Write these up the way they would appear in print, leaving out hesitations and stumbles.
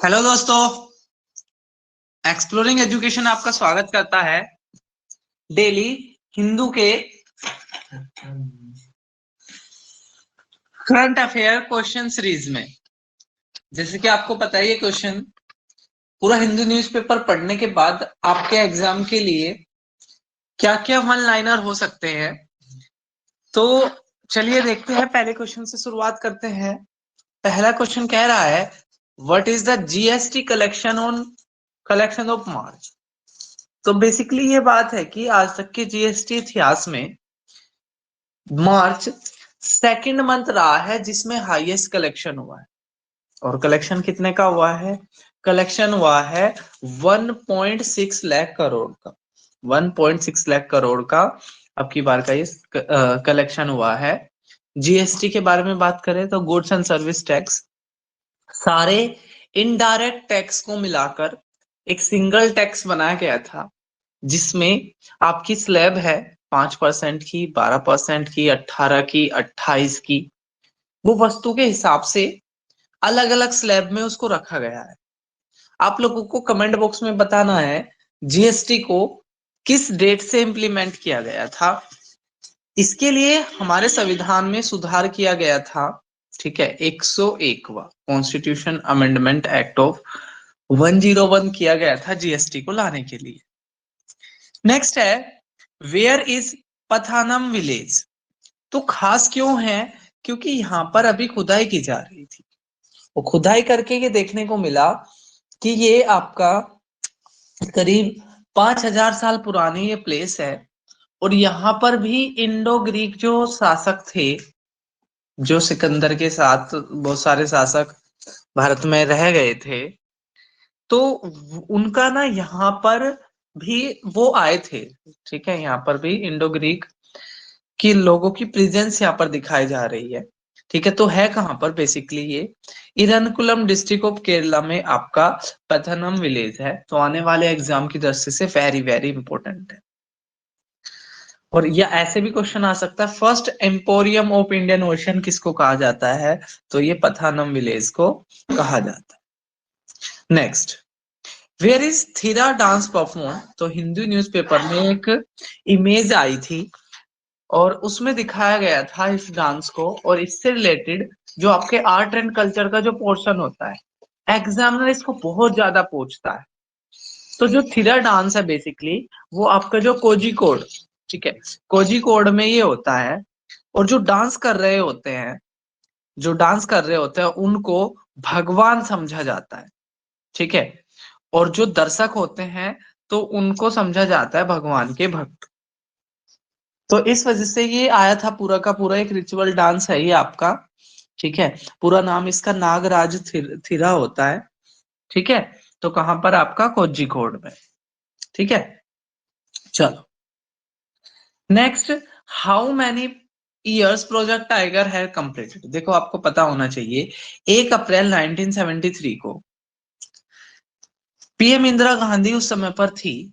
Hello दोस्तों, exploring education आपका स्वागत करता है डेली हिंदू के करंट अफेयर क्वेश्चन सीरीज में। जैसे कि आपको पता है, ये क्वेश्चन पूरा हिंदू न्यूज़पेपर पढ़ने के बाद आपके एग्जाम के लिए क्या क्या वन लाइनर हो सकते हैं। तो चलिए देखते हैं, पहले क्वेश्चन से शुरुआत करते हैं। पहला क्वेश्चन कह रहा है, what is the GST collection of March. तो बेसिकली ये बात है कि आज तक के जीएसटी इतिहास में मार्च सेकंड मंथ रहा है जिसमें हाईएस्ट कलेक्शन हुआ है। और कलेक्शन कितने का हुआ है? कलेक्शन हुआ है 1.6 लाख करोड़ का। 1.6 लाख करोड़ का अब की बार का ये कलेक्शन हुआ है। जीएसटी के बारे में बात करें तो गुड्स एंड सर्विस टैक्स, सारे इनडायरेक्ट टैक्स को मिलाकर एक सिंगल टैक्स बनाया गया था, जिसमें आपकी स्लैब है 5% की, 12% की, 18 की, 28 की। वो वस्तु के हिसाब से अलग अलग स्लैब में उसको रखा गया है। आप लोगों को कमेंट बॉक्स में बताना है जीएसटी को किस डेट से इंप्लीमेंट किया गया था। इसके लिए हमारे संविधान में सुधार किया गया था। ठीक है, 101वां कॉन्स्टिट्यूशन अमेंडमेंट एक्ट ऑफ 101 किया गया था जीएसटी को लाने के लिए। नेक्स्ट है, वेयर इज पथानम विलेज। तो खास क्यों है? क्योंकि यहाँ पर अभी खुदाई की जा रही थी। वो खुदाई करके ये देखने को मिला कि ये आपका करीब 5000 साल पुरानी ये प्लेस है। और यहाँ पर भी इंडो ग्रीक जो शासक थे, जो सिकंदर के साथ बहुत सारे शासक भारत में रह गए थे, तो उनका ना यहाँ पर भी वो आए थे। ठीक है, यहाँ पर भी इंडो ग्रीक कि लोगों की प्रेजेंस यहाँ पर दिखाई जा रही है। ठीक है, तो है कहाँ पर? बेसिकली ये इरनकुलम डिस्ट्रिक्ट ऑफ केरला में आपका पथनम विलेज है। तो आने वाले एग्जाम की दृष्टि से वेरी वेरी इंपॉर्टेंट है। और ये ऐसे भी क्वेश्चन आ सकता है, first emporium of Indian ocean किसको कहा जाता है? तो ये पथानम विलेज को कहा जाता है। Next, where is Thira dance perform. तो हिंदू न्यूज़पेपर में एक इमेज आई थी और उसमें दिखाया गया था इस डांस को, और इससे रिलेटेड जो आपके आर्ट एंड कल्चर का जो पोर्शन होता है, एग्जामिनर इसको बहुत ज्यादा पूछता है। तो जो थिरा डांस है बेसिकली वो आपका जो कोजी कोड, ठीक है, कोजी कोड में ये होता है। और जो डांस कर रहे होते हैं, जो डांस कर रहे होते हैं उनको भगवान समझा जाता है। ठीक है, और जो दर्शक होते हैं तो उनको समझा जाता है भगवान के भक्त। तो इस वजह से ये आया था, पूरा का पूरा एक रिचुअल डांस है ये आपका। ठीक है, पूरा नाम इसका नागराज थिरा होता है। ठीक है, तो कहां पर? आपका कोझिकोड में। ठीक है, चलो next, how many years project tiger है कंप्लीटेड। देखो आपको पता होना चाहिए, 1 अप्रैल 1973 को पीएम इंदिरा गांधी उस समय पर थी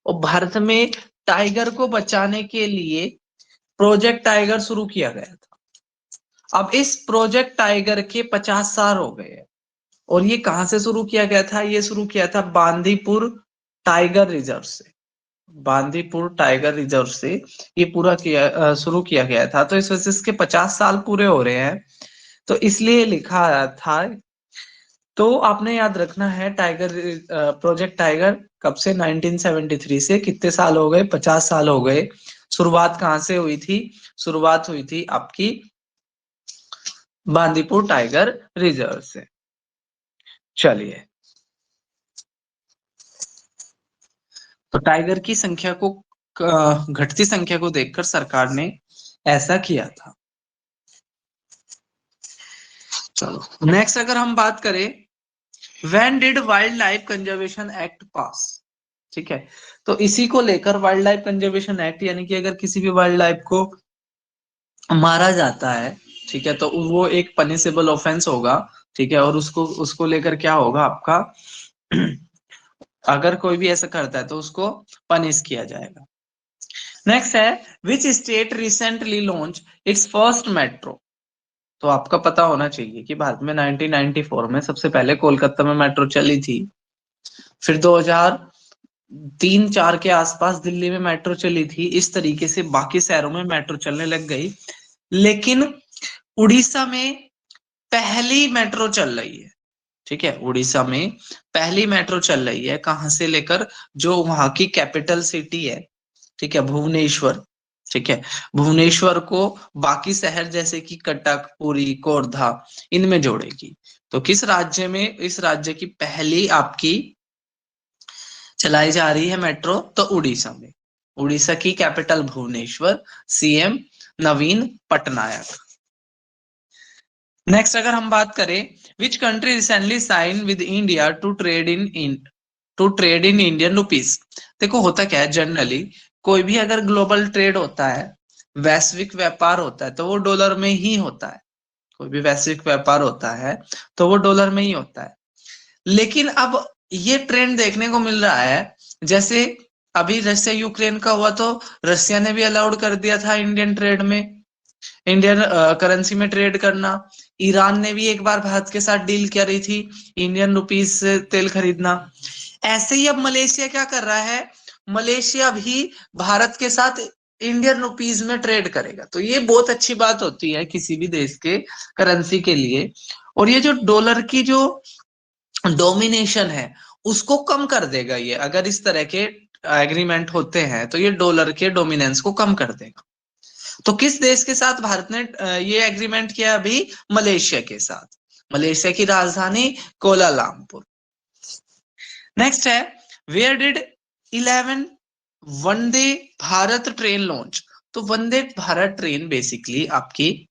और भारत में टाइगर को बचाने के लिए प्रोजेक्ट टाइगर शुरू किया गया था। अब इस प्रोजेक्ट टाइगर के 50 साल हो गए हैं। और ये कहां से शुरू किया गया था? ये शुरू किया था बांदीपुर टाइगर रिजर्व से। बांदीपुर टाइगर रिजर्व से ये पूरा किया शुरू किया गया था। तो इस वजह से इसके 50 साल पूरे हो रहे हैं, तो इसलिए लिखा था। तो आपने याद रखना है, टाइगर प्रोजेक्ट टाइगर कब से? 1973 से। कितने साल हो गए? 50 साल हो गए। शुरुआत कहां से हुई थी? शुरुआत हुई थी आपकी बांदीपुर टाइगर रिजर्व से। चलिए, तो टाइगर की संख्या को, घटती संख्या को देखकर सरकार ने ऐसा किया था। चलो नेक्स्ट, अगर हम बात करें, when did wild life conservation act पास। ठीक है, तो इसी को लेकर वाइल्ड लाइफ कंजर्वेशन एक्ट, यानी कि अगर किसी भी वाइल्ड लाइफ को मारा जाता है, ठीक है, तो वो एक पनिशेबल ऑफेंस होगा। ठीक है, और उसको उसको लेकर क्या होगा आपका अगर कोई भी ऐसा करता है तो उसको पनिश किया जाएगा। नेक्स्ट है, which state recently launch its first metro. तो आपका पता होना चाहिए कि भारत में 1994 में सबसे पहले कोलकाता में मेट्रो चली थी, फिर 2003-4 के आसपास दिल्ली में मेट्रो चली थी, इस तरीके से बाकी शहरों में मेट्रो चलने लग गई। लेकिन उड़ीसा में पहली मेट्रो चल रही है, ठीक है, उड़ीसा में पहली मेट्रो चल रही है। कहां से लेकर, जो वहां की कैपिटल सिटी है, ठीक है, भुवनेश्वर, ठीक है, भुवनेश्वर को बाकी शहर जैसे कि कटक, पुरी, खोर्धा, इनमें जोड़ेगी। तो किस राज्य में, इस राज्य की पहली आपकी चलाई जा रही है मेट्रो? तो उड़ीसा में। उड़ीसा की capital Bhubaneswar, CM Naveen Patnaik. Next अगर हम बात करें, which country recently sign with India to trade in Indian rupees. देखो होता क्या है, जनरली कोई भी अगर ग्लोबल ट्रेड होता है, वैश्विक व्यापार होता है, तो वो डॉलर में ही होता है। कोई भी वैश्विक व्यापार होता है तो वो डॉलर में ही होता है। लेकिन अब ये ट्रेंड देखने को मिल रहा है, जैसे अभी रशिया यूक्रेन का हुआ तो रशिया ने भी अलाउड कर दिया था इंडियन ट्रेड में, इंडियन करेंसी में ट्रेड करना। ईरान ने भी एक बार भारत के साथ डील करी थी इंडियन रुपीज से तेल खरीदना। ऐसे ही अब मलेशिया क्या कर रहा है, मलेशिया भी भारत के साथ इंडियन रुपीज में ट्रेड करेगा। तो ये बहुत अच्छी बात होती है किसी भी देश के करेंसी के लिए। और ये जो डॉलर की जो डोमिनेशन है उसको कम कर देगा ये, अगर इस तरह के एग्रीमेंट होते हैं तो ये डॉलर के डोमिनेंस को कम कर देगा। तो किस देश के साथ भारत ने ये एग्रीमेंट किया अभी? मलेशिया के साथ। मलेशिया की राजधानी कोलालमपुर। नेक्स्ट है, where did 11 Vande Bharat train launch. तो वंदे भारत ट्रेन बेसिकली आपकी,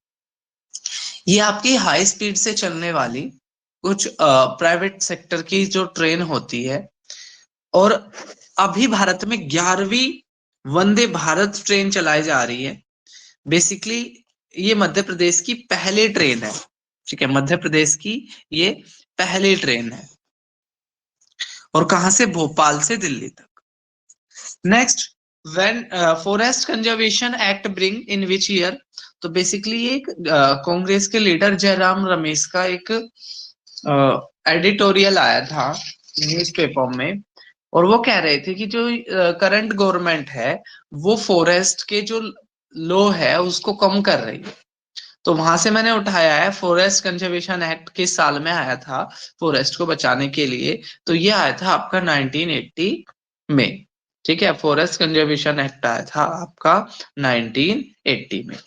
ये आपकी हाई स्पीड से चलने वाली कुछ प्राइवेट सेक्टर की जो ट्रेन होती है। और अभी भारत में 11वीं वंदे भारत ट्रेन चलाई जा रही है। बेसिकली ये मध्य प्रदेश की पहली ट्रेन है, ठीक है, मध्य प्रदेश की ये पहली ट्रेन है। और कहां से? भोपाल से दिल्ली तक। Next, when forest conservation act bring in which year. तो बेसिकली एक कांग्रेस के लीडर जयराम रमेश का एक एडिटोरियल आया था न्यूज़पेपर में, और वो कह रहे थे कि जो करंट गवर्नमेंट है वो फॉरेस्ट के जो लॉ है उसको कम कर रही है। तो वहां से मैंने उठाया है, फॉरेस्ट कंजर्वेशन एक्ट किस साल में आया था फॉरेस्ट को बचाने के लिए? तो ये आया था आपका 1980 में, ठीक है, फॉरेस्ट कंजर्वेशन एक्ट आया था आपका 1980 में।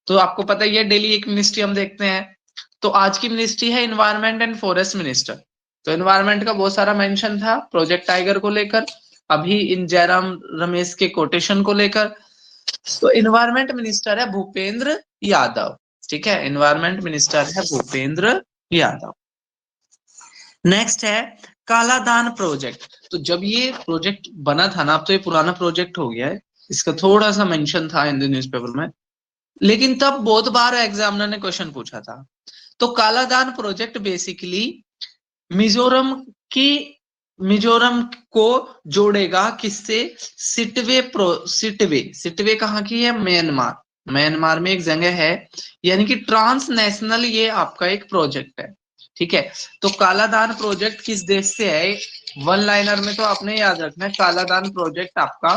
तो आपको पता ही है, डेली एक मिनिस्ट्री हम देखते हैं। तो आज की मिनिस्ट्री है इन्वायरमेंट एंड फॉरेस्ट मिनिस्टर। तो इन्वायरमेंट का बहुत सारा मेंशन था प्रोजेक्ट टाइगर को लेकर, अभी इन जयराम रमेश के कोटेशन को लेकर। तो इन्वायरमेंट मिनिस्टर है भूपेंद्र यादव, ठीक है, इन्वायरमेंट मिनिस्टर है भूपेंद्र यादव। नेक्स्ट है कालादान प्रोजेक्ट। तो जब ये प्रोजेक्ट बना था ना, अब तो ये पुराना प्रोजेक्ट हो गया है, इसका थोड़ा सा मेंशन था हिंदी न्यूज़पेपर में, लेकिन तब बहुत बार एग्जामिनर ने क्वेश्चन पूछा था। तो कालादान प्रोजेक्ट बेसिकली मिजोरम की, मिजोरम को जोड़ेगा किससे? सिटवे कहाँ की है? म्यांमार। म्यांमार में एक जगह है, यानी कि ट्रांस नेशनल ये आपका एक प्रोजेक्ट है, ठीक है। तो कालादान प्रोजेक्ट किस देश से है? वन लाइनर में तो आपने याद रखना है, कालादान प्रोजेक्ट आपका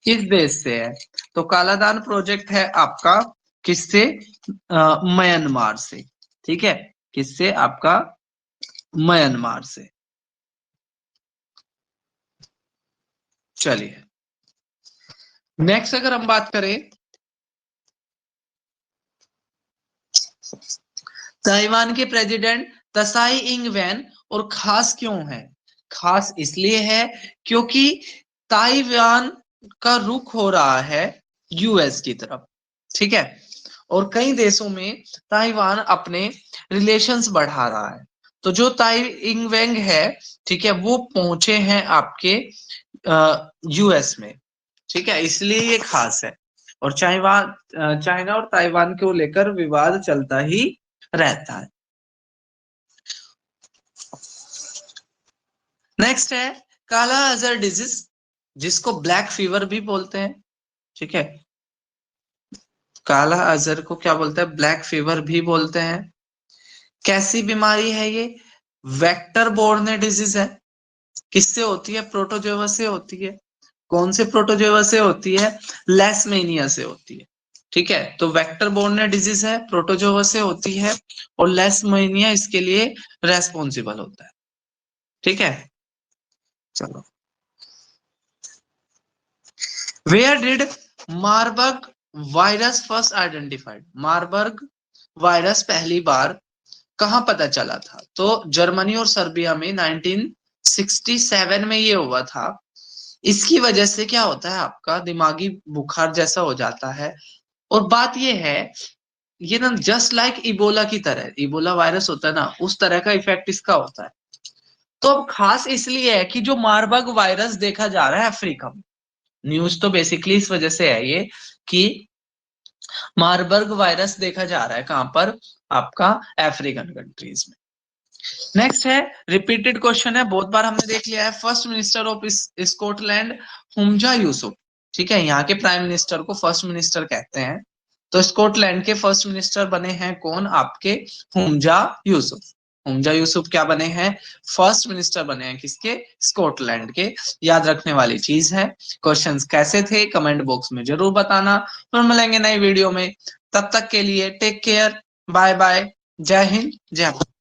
किस देश से है? तो कालादान प्रोजेक्ट है आपका किससे? म्यांमार से, ठीक है, किससे? आपका म्यांमार से। चलिए नेक्स्ट अगर हम बात करें, ताइवान के प्रेसिडेंट तसाई इंग वेन, और खास क्यों है? खास इसलिए है क्योंकि ताइवान का रुख हो रहा है यूएस की तरफ, ठीक है, और कई देशों में ताइवान अपने रिलेशंस बढ़ा रहा है। तो जो ताई इंग वेंग है, ठीक है, वो पहुंचे हैं आपके यूएस में, ठीक है, इसलिए ये खास है। और चाइना और ताइवान को लेकर विवाद चलता ही रहता है। नेक्स्ट है काला अजहर डिजीज, जिसको ब्लैक फीवर भी बोलते हैं, ठीक है। काला अजहर को क्या बोलते हैं? ब्लैक फीवर भी बोलते हैं। कैसी बीमारी है ये? वेक्टर बोर्न डिजीज है। किससे होती है? प्रोटोजोआ से होती है। कौन से प्रोटोजोआ से होती है? लेशमेनिया से होती है। ठीक है, तो वेक्टर बोर्न डिजीज है, प्रोटोजोआ से होती है, और लेशमेनिया इसके लिए रेस्पॉन्सिबल होता है। ठीक है, चलो। Where did Marburg virus first identified? Marburg virus पहली बार कहां पता चला था? तो जर्मनी और सर्बिया में 1967 में ये हुआ था। इसकी वजह से क्या होता है, आपका दिमागी बुखार जैसा हो जाता है। और बात ये है, ये ना जस्ट लाइक इबोला की तरह, इबोला वायरस होता है ना, उस तरह का इफेक्ट इसका होता है। तो अब खास इसलिए है कि जो मार्बर्ग वायरस देखा जा रहा है अफ्रीका में, न्यूज तो बेसिकली इस वजह से है ये कि मार्बर्ग वायरस देखा जा रहा है कहां पर? आपका अफ्रीकन कंट्रीज में। नेक्स्ट है, रिपीटेड क्वेश्चन है, बहुत बार हमने देख लिया है। First minister of Scotland Humza Yousaf. ठीक है, यहाँ के प्राइम मिनिस्टर को फर्स्ट मिनिस्टर कहते हैं। तो स्कॉटलैंड के फर्स्ट मिनिस्टर बने हैं कौन? आपके हुमजा यूसुफ। हुमजा यूसुफ क्या बने हैं? फर्स्ट मिनिस्टर बने हैं किसके? स्कॉटलैंड के। याद रखने वाली चीज है। क्वेश्चंस कैसे थे कमेंट बॉक्स में जरूर बताना। फिर मिलेंगे नई वीडियो में, तब तक के लिए टेक केयर, बाय बाय, जय हिंद, जय भारत।